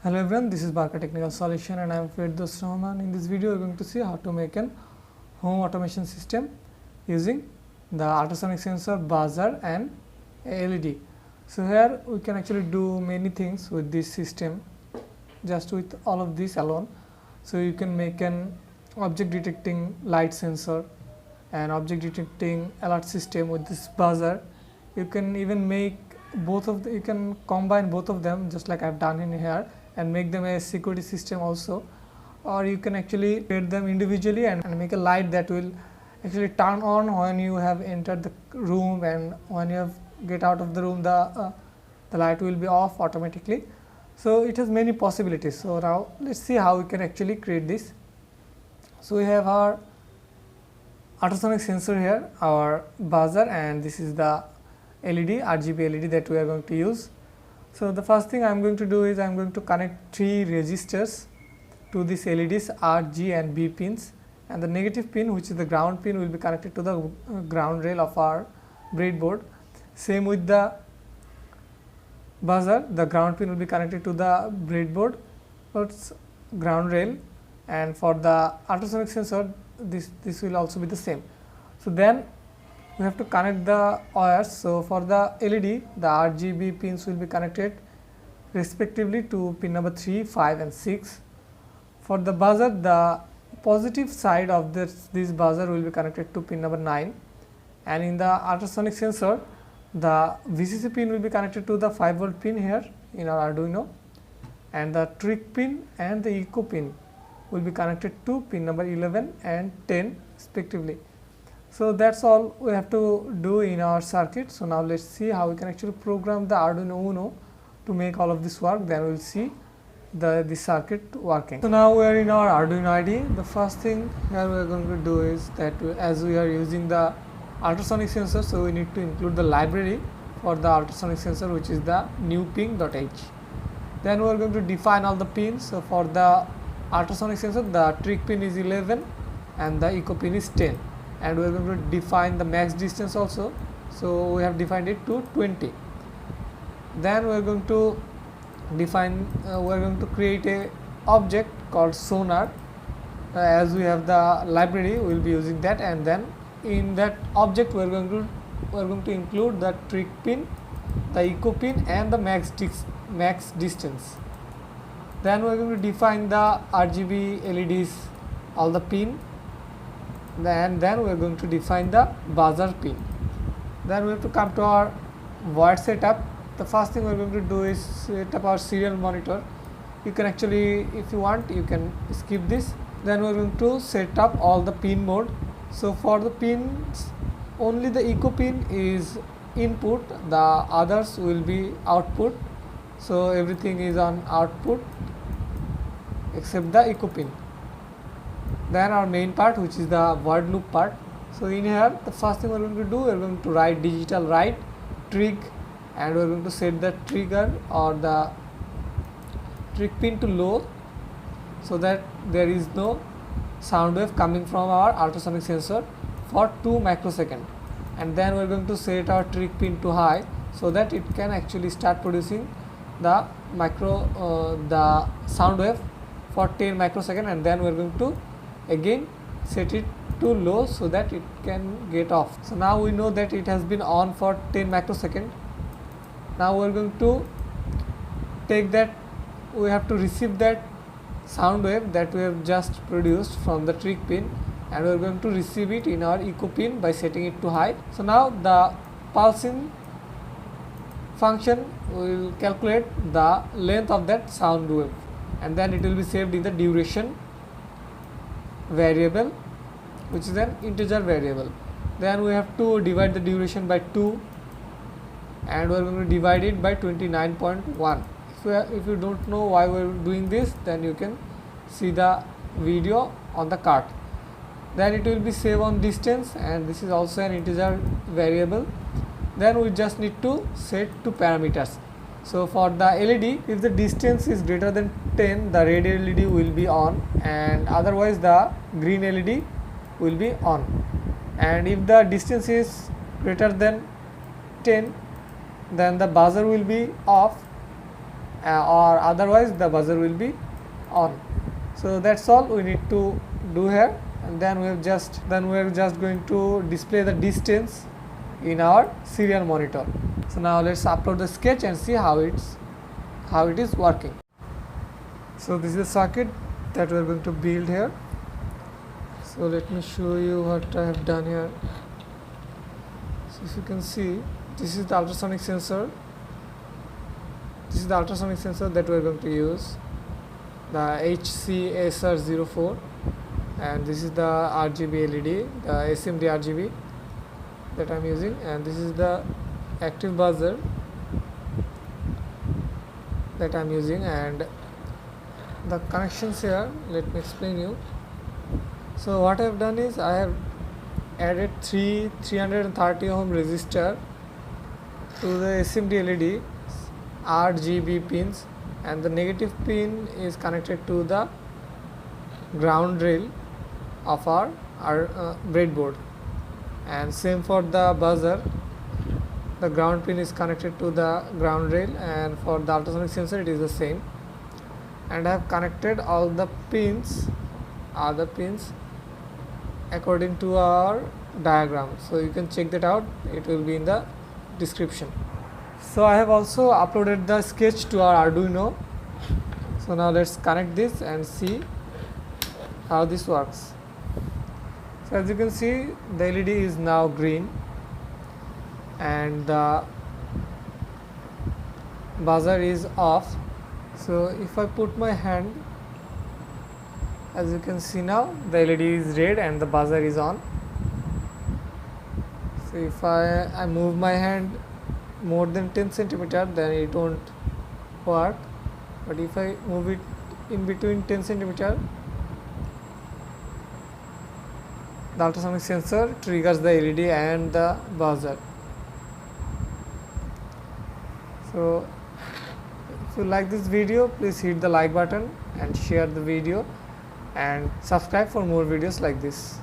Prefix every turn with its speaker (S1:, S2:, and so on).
S1: Hello everyone, this is Barker Technical Solution and I am Firdaus Rahman. In this video we are going to see how to make an home automation system using the ultrasonic sensor, buzzer and LED. So here we can actually do many things with this system just with all of this alone. So you can make an object detecting light sensor and object detecting alert system with this buzzer. You can even make you can combine both of them just like I have done in here and make them a security system also, or you can actually create them individually and make a light that will actually turn on when you have entered the room, and when you have get out of the room the light will be off automatically. So it has many possibilities. So now let's see how we can actually create this. So we have our ultrasonic sensor here, our buzzer, and this is the LED, RGB LED that we are going to use. So the first thing I am going to do is I am going to connect 3 resistors to these LEDs, R, G and B pins, and the negative pin, which is the ground pin, will be connected to the ground rail of our breadboard. Same with the buzzer, the ground pin will be connected to the breadboard, its ground rail, and for the ultrasonic sensor this will also be the same. So then we have to connect the wires. So for the LED, the RGB pins will be connected respectively to pin number 3, 5 and 6. For the buzzer, the positive side of this buzzer will be connected to pin number 9, and in the ultrasonic sensor the VCC pin will be connected to the 5 volt pin here in our Arduino, and the trick pin and the echo pin will be connected to pin number 11 and 10 respectively. So that's all we have to do in our circuit. So now let's see how we can actually program the Arduino Uno to make all of this work. Then we will see this circuit working. So now we are in our Arduino IDE. The first thing here we are going to do is that as we are using the ultrasonic sensor, so we need to include the library for the ultrasonic sensor, which is the new ping.h. Then we are going to define all the pins. So for the ultrasonic sensor, the trick pin is 11 and the echo pin is 10. And we are going to define the max distance also. So we have defined it to 20. Then we are going to define we are going to create a object called sonar. As we have the library, we will be using that, and then in that object we are going to include the trick pin, the echo pin and the max distance. Then we are going to define the RGB LEDs, all the pin. Then we are going to define the buzzer pin. Then we have to come to our board setup. The first thing we are going to do is set up our serial monitor. You can actually, if you want, you can skip this. Then we are going to set up all the pin mode. So for the pins, only the echo pin is input, the others will be output. So everything is on output except the echo pin. Then our main part, which is the word loop part. So in here, the first thing we are going to do, we are going to write digital write trig, and we are going to set the trigger or the trick pin to low, so that there is no sound wave coming from our ultrasonic sensor for 2 microseconds. And then we are going to set our trick pin to high, so that it can actually start producing the sound wave for 10 microseconds, and then we are going to again set it to low so that it can get off. So now we know that it has been on for 10 microseconds. Now we are going to take that, we have to receive that sound wave that we have just produced from the trick pin, and we are going to receive it in our echo pin by setting it to high. So now the pulsing function will calculate the length of that sound wave, and then it will be saved in the duration variable, which is an integer variable. Then we have to divide the duration by 2, and we are going to divide it by 29.1. If you don't know why we are doing this, then you can see the video on the card. Then it will be save on distance, and this is also an integer variable. Then we just need to set 2 parameters. So for the LED, if the distance is greater than 10, the red LED will be on, and otherwise the green LED will be on. And if the distance is greater than 10, then the buzzer will be off, or otherwise the buzzer will be on. So that's all we need to do here, and then we are just going to display the distance in our serial monitor. So now let's upload the sketch and see how it is working. So this is the circuit that we are going to build here. So let me show you what I have done here. So if you can see, this is the ultrasonic sensor. This is the ultrasonic sensor that we are going to use, the HCSR04, and this is the RGB LED, the SMD RGB that I am using, and this is the active buzzer that I am using. And the connections here, let me explain you. So what I have done is I have added 330 ohm resistor to the SMD LED RGB pins, and the negative pin is connected to the ground rail of our breadboard, and same for the buzzer, the ground pin is connected to the ground rail, and for the ultrasonic sensor it is the same. And I have connected all the pins, other pins, according to our diagram. So you can check that out, it will be in the description. So I have also uploaded the sketch to our Arduino. So now let's connect this and see how this works. So as you can see, the LED is now green and the buzzer is off. So if I put my hand, as you can see now, the LED is red and the buzzer is on. So if I move my hand more than 10 centimeter, then it won't work. But if I move it in between 10 centimeter, the ultrasonic sensor triggers the LED and the buzzer. So if you like this video, please hit the like button and share the video and subscribe for more videos like this.